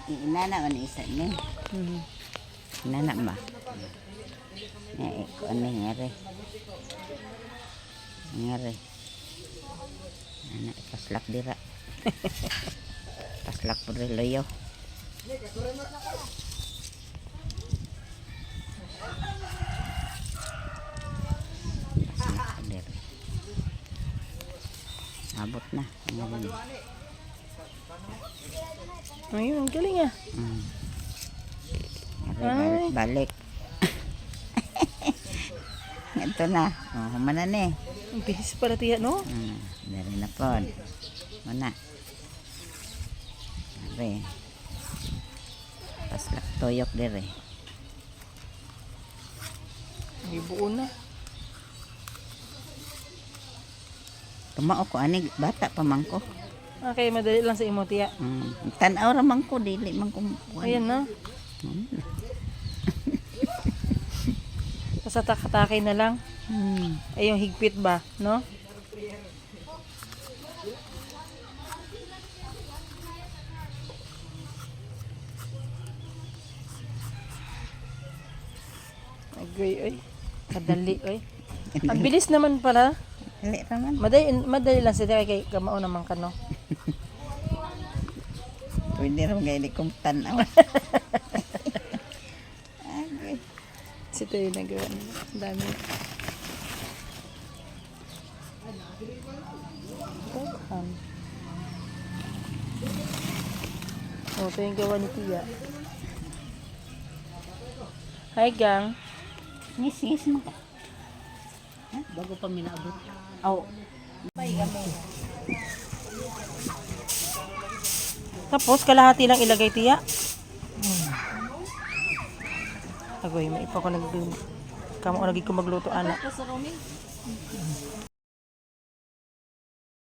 Inana man isa ni. Inana ba? Ko ano ngere. Ngere. Anak paslak dira. Paslak po rin loyo. Paslak po dira. Abot na. Ngayon. Ayun, ang galing ah. Balik. Ito na. Oh, humana ni. Ang bilis pala tiya, no? Dari na po. Mana. Dari. Paslak toyok dari. May buo na. Tumao ko ani bata pa man ko. Okay, madali lang sa imo tiya. Tanaw ra man ko dili man ko. Ayan na. Basta takatake na lang. Ay, yung higpit ba, no? Agay, ay. Kadali, ay. Ang bilis naman pala. Dili ra man. Madali lang siya kay kamao naman ka, no? Pwede ra gayli kong tanaw. Si ito yung nagawa nila. Ang dami. Oh, ito yung gawa ni Tia. Hi, gang. Ngis mo ka. Bago pa minaabot. Aw. Tapos, kalahati lang ilagay, Tia. Agoy, may ipa ko kamo lagi ko magluto, anak.